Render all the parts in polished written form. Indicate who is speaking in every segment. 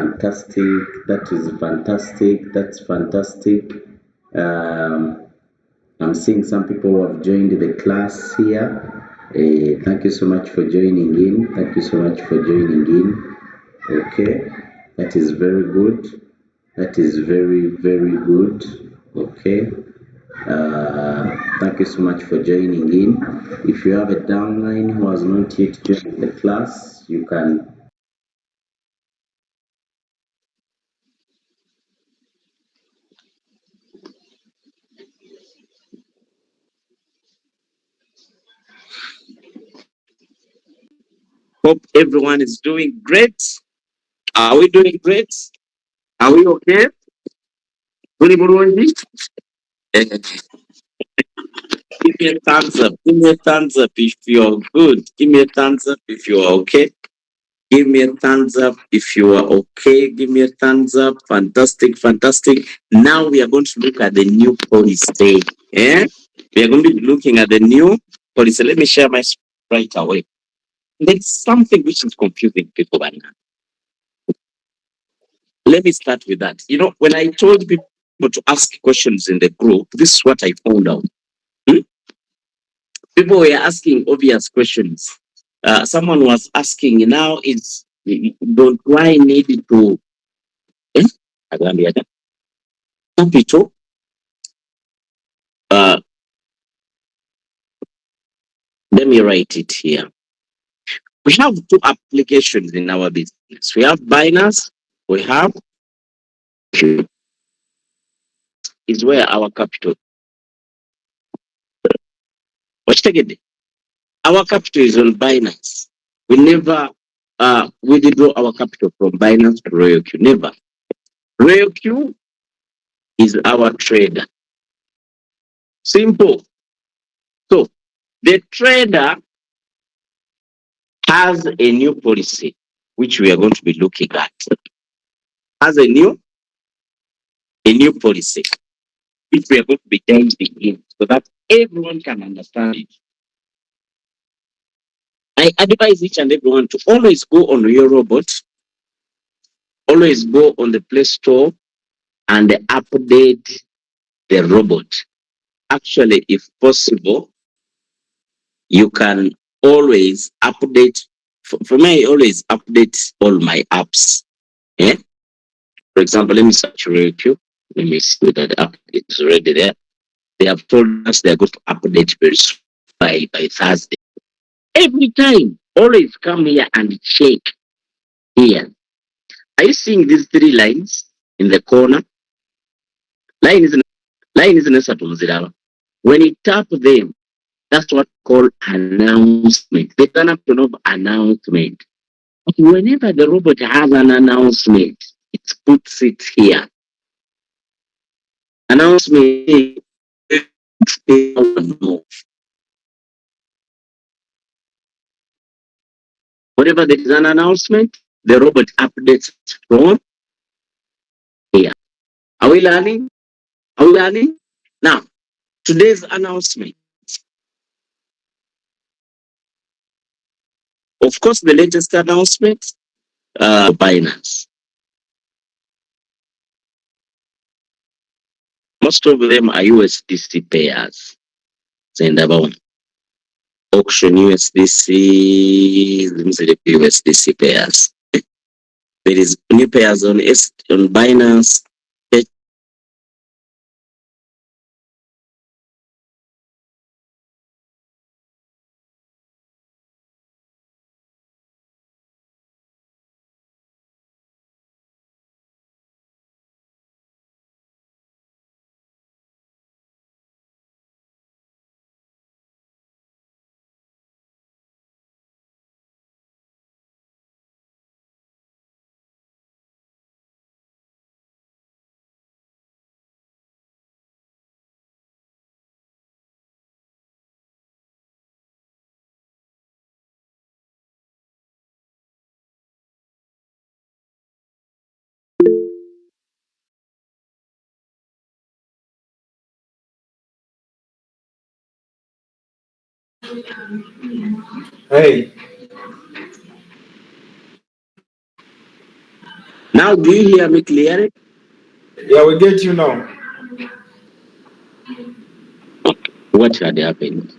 Speaker 1: fantastic. That is fantastic. That's fantastic. Um, I'm seeing some people who have joined the class here. Thank you so much for joining in. Thank you so much for joining in. Okay, that is very good. That is very, very good. Okay. Thank you so much for joining in. If you have a downline who has not yet joined the class, you can.
Speaker 2: Hope everyone is doing great. Are we doing great? Are we okay? Turi bulungi? Give me a thumbs up. Give me a thumbs up if you're good. Give me a thumbs up if you are okay. Give me a thumbs up if you are okay. Give me a thumbs up. Fantastic, fantastic. Now we are going to look at the new policy. Yeah? We are going to be looking at the new policy. Let me share my screen right away. There's something which is confusing people right now. Let me start with that. You know, when I told people to ask questions in the group, this is what I found out. People were asking obvious questions. Someone was asking, now is don't I need to capital? Let me write it here. We have two applications in our business. We have Binance. We have is where our capital. What's the Our capital is on Binance. We never withdraw our capital from Binance to Royal Q. Never. Royal Q is our trader. Simple. So the trader has a new policy, which we are going to be looking at. Has a new policy, which we are going to be diving in so that everyone can understand it. I advise each and everyone to always go on your robot, always go on the Play Store and update the robot. Actually, if possible, you can always update. For me, I always update all my apps. Yeah? For example, let me search RailQ. Let me see that the app is already there. They have told us they're going to update very soon by Thursday. Every time, always come here and check here. Are you seeing these three lines in the corner? Line is nesatu. When you tap them, that's what called announcement. They turn up to know announcement. But whenever the robot has an announcement, it puts it here. Announcement. Whenever there is an announcement, the robot updates from here. Are we learning? Are we learning? Now, today's announcement. Of course, the latest announcement, Binance. Most of them are USDC pairs. Zendabaum. Auction USDC, USDC pairs. There is new pairs on Binance.
Speaker 3: Hey,
Speaker 2: Now, do you hear me clearly?
Speaker 3: Yeah, we get you now.
Speaker 2: What had happened?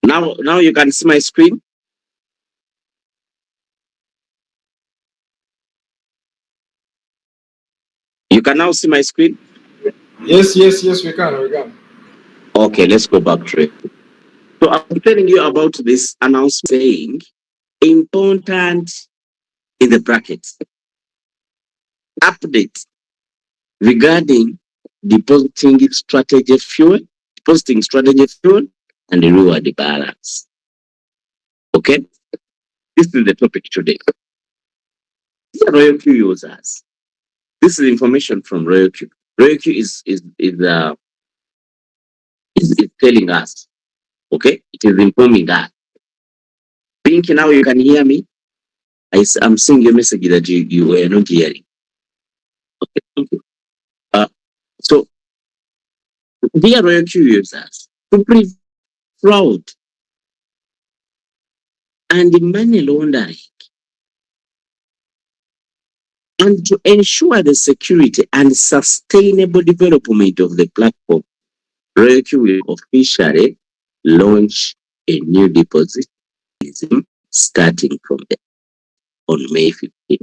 Speaker 2: Now you can see my screen. You can now see my screen.
Speaker 3: Yes, yes, yes, we can, we can.
Speaker 2: Okay, let's go back to it. So I'm telling you about this announcement saying important in the brackets update regarding depositing strategy fuel, and the reward balance. Okay, this is the topic today. Dear Royal Q users, this is information from Royal Q. Royal Q is telling us. Okay, it is informing us. Pink, now you can hear me. I'm seeing your message that you were not hearing. Okay, thank you. So, dear Royal Q users, to prevent fraud and money laundering, and to ensure the security and sustainable development of the platform, Royal Q will officially launch a new deposit mechanism starting from on May 15.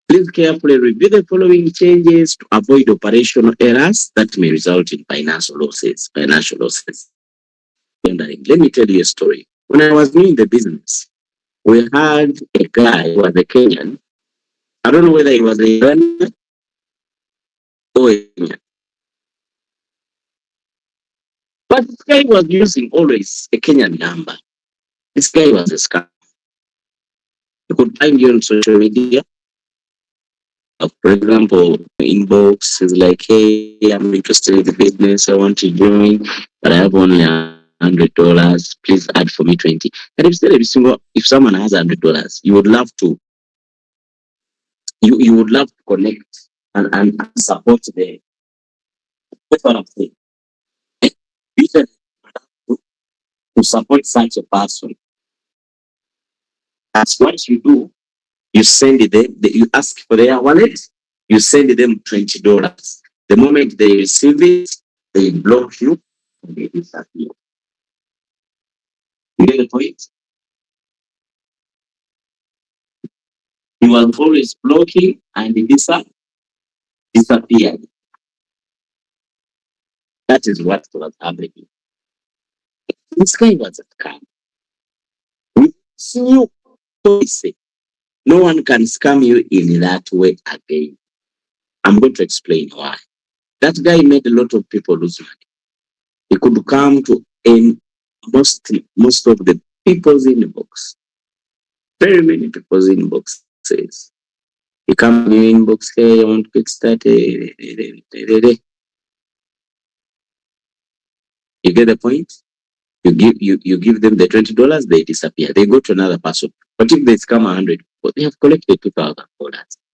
Speaker 2: Please carefully review the following changes to avoid operational errors that may result in financial losses. Let me tell you a story. When I was new in the business, we had a guy who was a Kenyan. I don't know whether he was a Kenyan or a Kenyan. But this guy was using always a Kenyan number. This guy was a scam. You could find you on social media. For example, inbox is like, hey, I'm interested in the business. I want to join, but I have only $100. Please add for me 20. And if someone has $100, you would love to you would love to connect and support them. That's what I'm saying. You said to support such a person. That's what you do. You send them, you ask for their wallet, you send them $20. The moment they receive it, they block you and they disappear. You get the point? You are always blocking and they disappear. That is what was happening. This guy was a scam. With new policy, no one can scam you in that way again. I'm going to explain why. That guy made a lot of people lose money. He could come to most of the people's inbox. Very many people's inboxes. You come in your inbox, hey, I want to get started. You get the point? You give them the $20, they disappear. They go to another person. But if they scam 100, well, they have collected $2,000.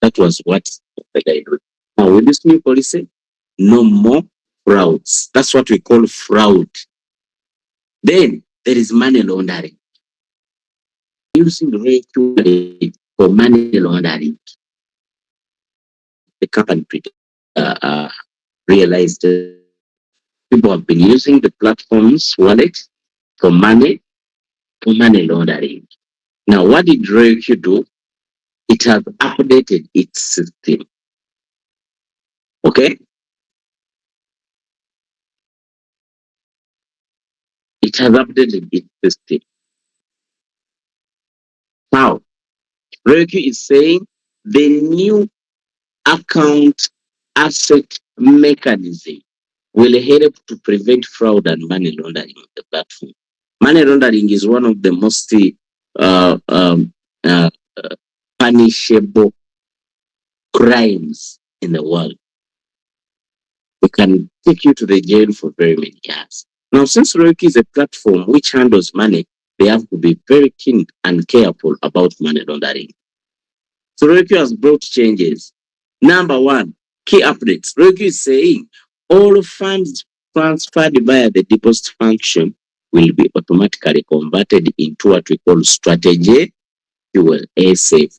Speaker 2: That was what the guy did. Now with this new policy, no more frauds. That's what we call fraud. Then there is money laundering. Using regularly for money laundering. The company realized people have been using the platform's wallet for money laundering. Now, what did RoyalQ do? It has updated its system. Okay? It has updated its system. Now, RoyalQ is saying the new account asset mechanism will help to prevent fraud and money laundering on the platform. Money laundering is one of the most punishable crimes in the world. We can take you to the jail for very many years. Now, since RoyalQ is a platform which handles money, they have to be very keen and careful about money laundering. So RoyalQ has brought changes. Number one, key updates. RoyalQ is saying all funds transferred via the deposit function will be automatically converted into what we call strategy fuel, ASAF,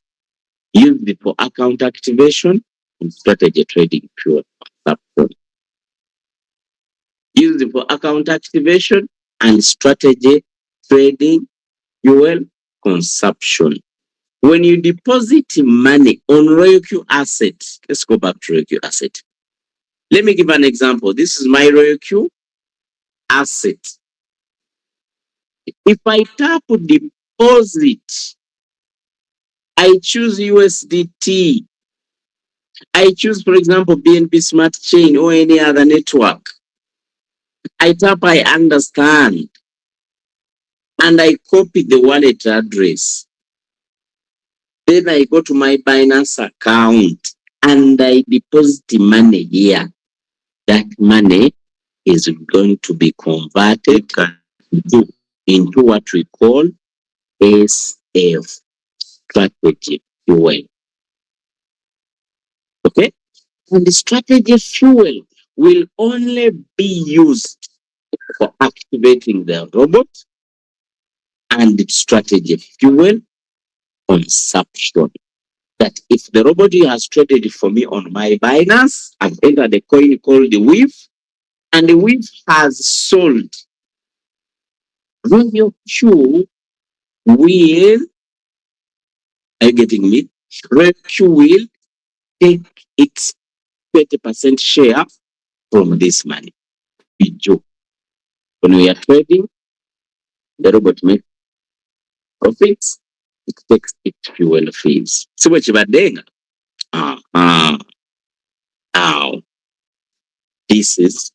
Speaker 2: used for account activation and strategy trading fuel consumption. Used for account activation and strategy trading fuel consumption. When you deposit money on RoyalQ asset, let's go back to RoyalQ asset. Let me give an example. This is my RoyalQ asset. If I tap deposit, I choose USDT. I choose, for example, BNB Smart Chain or any other network. I tap, I understand, and I copy the wallet address. Then I go to my Binance account and I deposit money here. That money is going to be converted into what we call SF, strategy fuel. Okay? And the strategy fuel will only be used for activating the robot and the strategy fuel consumption. That if the robot has traded for me on my Binance, I've entered the coin called the WIF, and the WIF has sold, RoyalQ will, are you getting me? RoyalQ will take its 20% share from this money. When we are trading, the robot makes profits, it takes its fuel fees. So what you're doing? Now, this is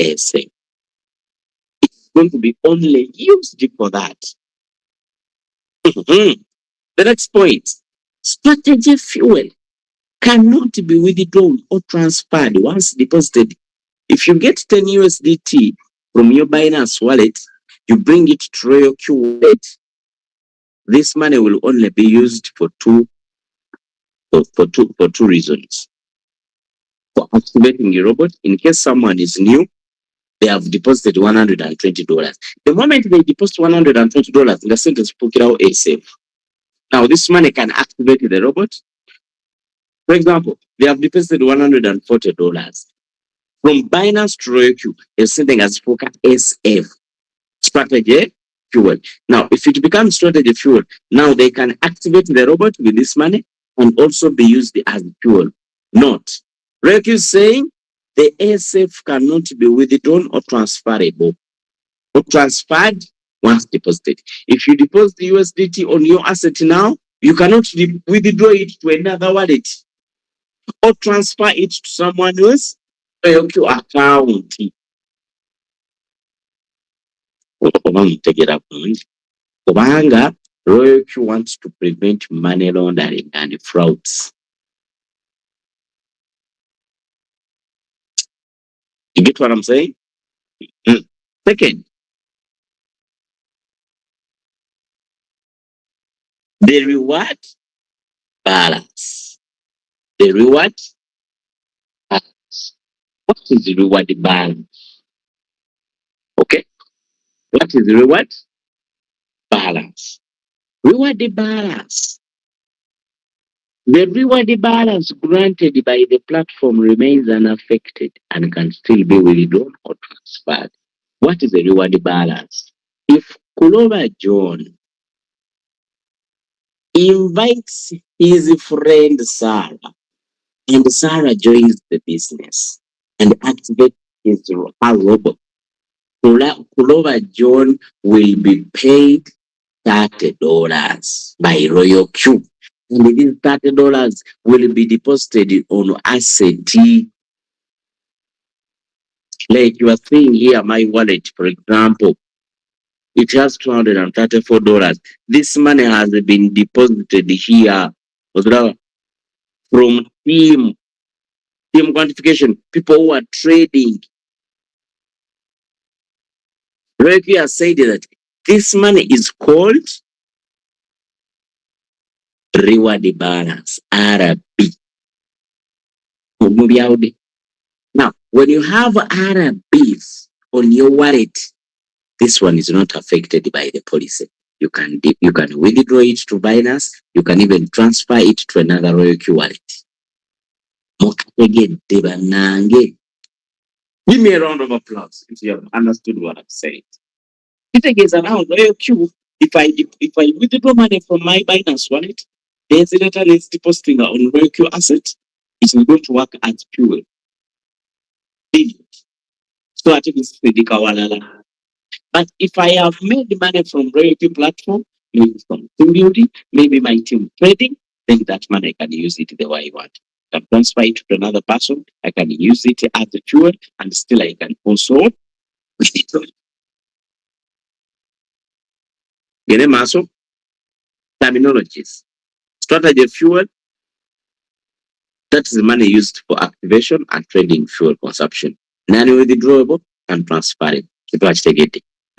Speaker 2: SA. It's going to be only used for that. The next point, strategy fuel cannot be withdrawn or transferred once deposited. If you get 10 USDT from your Binance wallet, you bring it to RoyalQ wallet, this money will only be used for two reasons. For activating your robot, in case someone is new, they have deposited $120. The moment they deposit $120 in the sentence Pukirao ASAF. Now this money can activate the robot. For example, they have deposited $140. From Binance to RoyalQ is sending as Poker SF, strategy fuel. Now, if it becomes strategy fuel, now they can activate the robot with this money and also be used as fuel. Note, RoyalQ is saying the ASF cannot be withdrawn or transferable or transferred once deposited. If you deposit the USDT on your asset now, you cannot withdraw it to another wallet or transfer it to someone else RoyalQ account. Kubanga RoyalQ wants to prevent money laundering and frauds. You get what I'm saying? Second, the reward balance. The reward balance. What is the reward balance? Okay. What is the reward balance? Reward balance. The reward balance granted by the platform remains unaffected and can still be withdrawn or transferred. What is the reward balance? If Kuloba John invites his friend Sarah, and Sarah joins the business and activates her robot, Kuloba John will be paid $30 by RoyalQ. And these $30 will be deposited on asset. Like you are seeing here, my wallet, for example, it has $234. This money has been deposited here from team quantification, people who are trading. RoyalQ has said that this money is called reward balance, RB. Now, when you have RBs on your wallet, This one is not affected by the policy. You can withdraw it to Binance. You can even transfer it to another RoyalQ wallet. Mukategedde bannange. Give me a round of applause if you have understood what I'm saying. Kitegeeza now RoyalQ. If I withdraw money from my Binance wallet, the incident is depositing on RoyalQ asset, it is going to work as fuel. So I think it's pretty kawalala. But if I have made money from RoyalQ platform, maybe from team building, maybe my team trading, then that money I can use it the way I want. I can transfer it to another person, I can use it as a fuel, and still I can also withdraw. Get a maso terminologies. Strategy fuel, that is the money used for activation and trading fuel consumption. Non-withdrawable and transferring.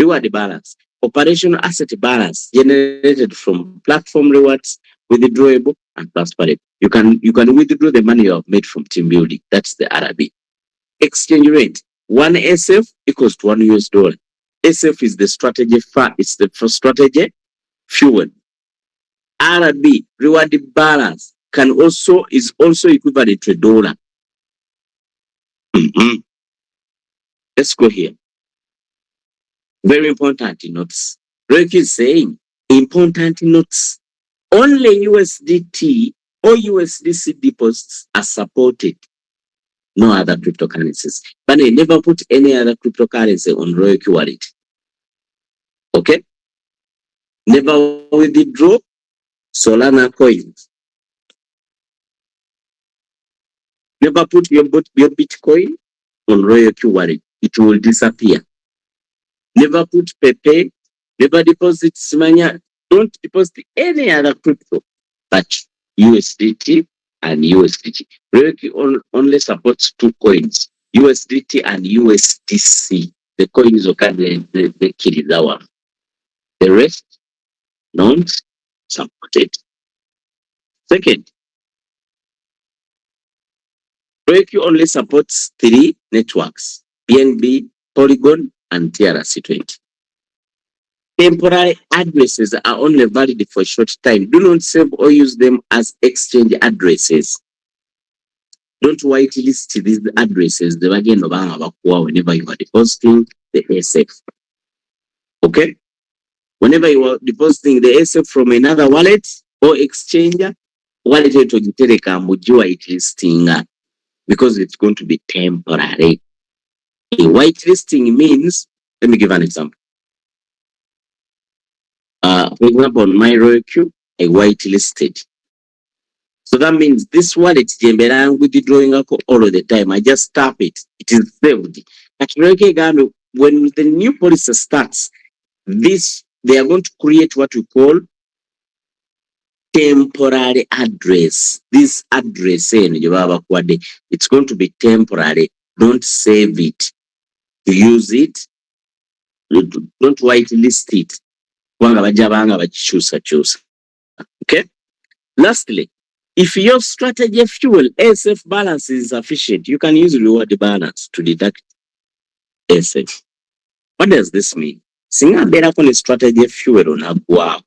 Speaker 2: Reward balance. Operational asset balance generated from platform rewards, withdrawable and transferable. You can withdraw the money you have made from team building. That's the RB. Exchange rate. 1 SF equals to $1. SF is the strategy it's the first strategy fuel. RB, reward balance, is also equivalent to $1. Let's go here. Very important notes. RoyalQ is saying important notes. Only USDT or USDC deposits are supported. No other cryptocurrencies. But I never put any other cryptocurrency on RoyalQ wallet. Okay? Never withdraw Solana coins. Never put your Bitcoin on RoyalQ wallet. It will disappear. Never put Pepe. Never deposit Simanya. Don't deposit any other crypto but USDT and USDT. RoyalQ only supports 2 coins, USDT and USDC. The coins are the kill that one. The rest, not supported. Second, RoyalQ only supports 3 networks, BNB, Polygon, and TRC20. Temporary addresses are only valid for a short time. Do not save or use them as exchange addresses. Don't whitelist these addresses. Whenever you are depositing the SF. Okay? Whenever you are depositing the SF from another wallet or exchanger, wallet it whitelisting because it's going to be temporary. A whitelisting means, let me give an example. For example, on my RoyalQ, I whitelisted. So that means this wallet, withdrawing all of the time. I just tap it. It is saved. But RoyalQ, when the new policy starts, they are going to create what we call temporary address. This address, it's going to be temporary. Don't save it. Use it. Don't whitelist it. Okay? Lastly, if your strategy fuel SF balance is sufficient, you can use reward balance to deduct SF. What does this mean? Singa better on a strategy fuel on a guap.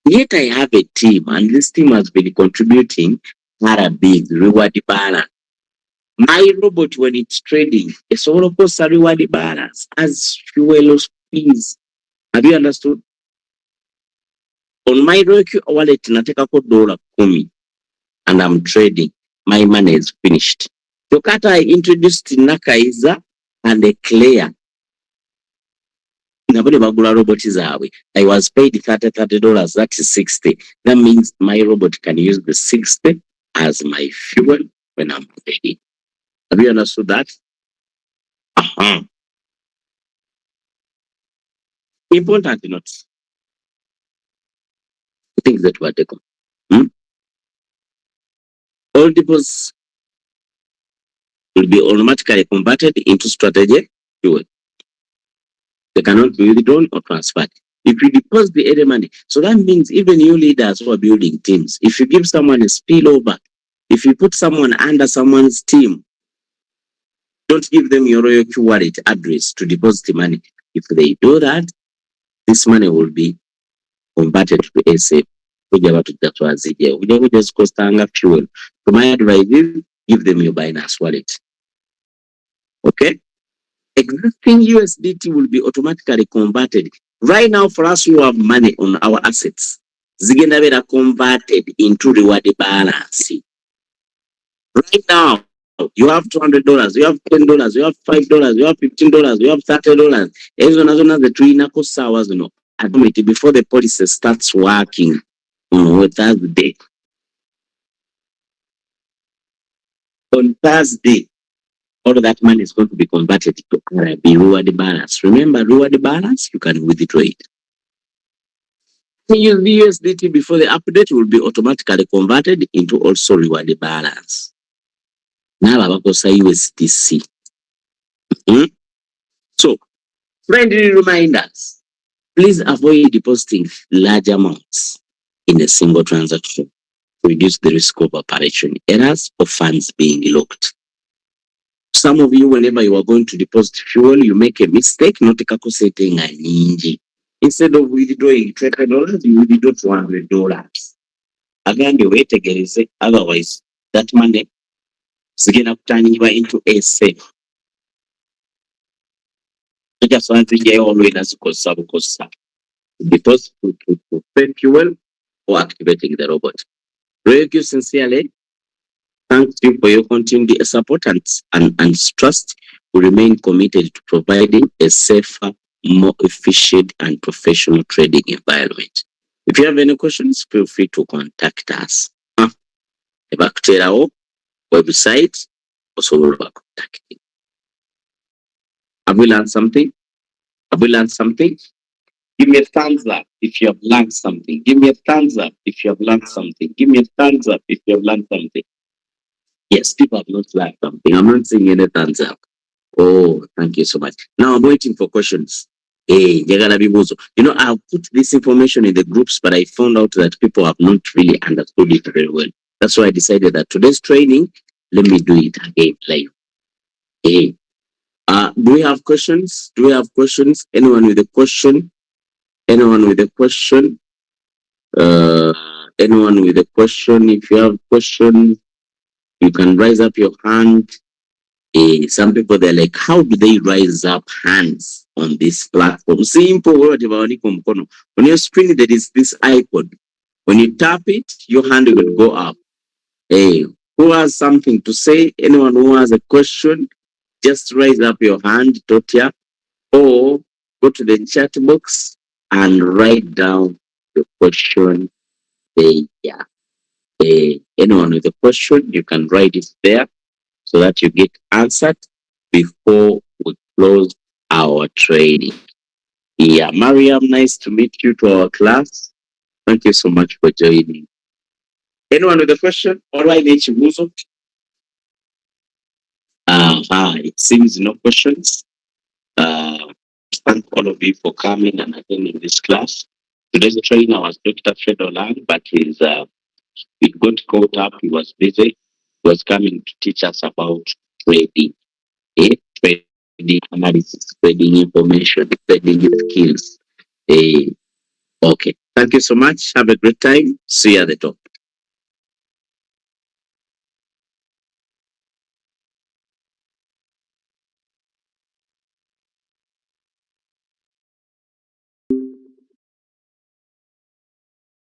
Speaker 2: Yet I have a team, and this team has been contributing a big reward balance. My robot, when it's trading, it's all of course a reward balance as fuel fees. Have you understood? On my RoyalQ wallet, nateka $10 and I'm trading. My money is finished. Tokata I introduced Nakaiza and a Claire. I was paid $30. That is 60. That means my robot can use the 60 as my fuel when I'm trading. Have you understood that? Important notes. Things that were taken. All deposits will be automatically converted into strategy fuel. They cannot be withdrawn or transferred. If you deposit the other money, so that means even you leaders who are building teams, if you give someone a spillover, if you put someone under someone's team, don't give them your RoyalQ wallet address to deposit the money. If they do that, this money will be converted to SF. Just costanga fuel. So my advice is give them your Binance wallet. Okay? Existing USDT will be automatically converted. Right now, for us who have money on our assets, zigenda bera converted into reward balance. Right now, you have $200, you have $10, you have $5, you have $15, you have $30. Before the policy starts working on Thursday. On Thursday, all of that money is going to be converted to reward balance. Remember, reward balance, you can withdraw it. Use the USDT before the update will be automatically converted into also reward balance. Now, I'm going to say USDC. So, friendly reminders. Please avoid depositing large amounts in a single transaction to reduce the risk of operation errors or funds being locked. Some of you, whenever you are going to deposit fuel, you make a mistake, not setting a ninja. Instead of withdrawing $20, you withdraw $200. Again, you wait again, otherwise, that money is going to turn you into a safe. I just want to get all because deposit to pay fuel or activating the robot. Thank you sincerely. Thank you for your continued support and trust. We remain committed to providing a safer, more efficient and professional trading environment. If you have any questions, feel free to contact us. Back to our website, also we'll contact you. Have we learned something? Have we learned something? Give me a thumbs up if you have learned something. Give me a thumbs up if you have learned something. Give me a thumbs up if you have learned something. Yes, people have not learned something. I'm not seeing any thumbs up. Oh, thank you so much. Now I'm waiting for questions. Hey, I'll put this information in the groups, but I found out that people have not really understood it very well. That's why I decided that today's training, let me do it again live. Hey, do we have questions? Do we have questions? Anyone with a question? Anyone with a question? Anyone with a question? If you have questions, you can raise up your hand. Some people, they're like, how do they raise up hands on this platform? Simple. On your screen, there is this icon. When you tap it, your hand will go up. Hey, who has something to say? Anyone who has a question, just raise up your hand, Totia, or go to the chat box and write down the question there. Anyone with a question, you can write it there so that you get answered before we close our training. Yeah, Mariam, nice to meet you to our class. Thank you so much for joining. Anyone with a question? All right, Ichibuzo. It seems no questions. Thank all of you for coming and attending this class. Today's trainer was Dr. Fedolan, but he got caught up. He was busy. He was coming to teach us about trading, trading analysis, trading information, trading skills. Okay. Thank you so much. Have a great time. See you at the top.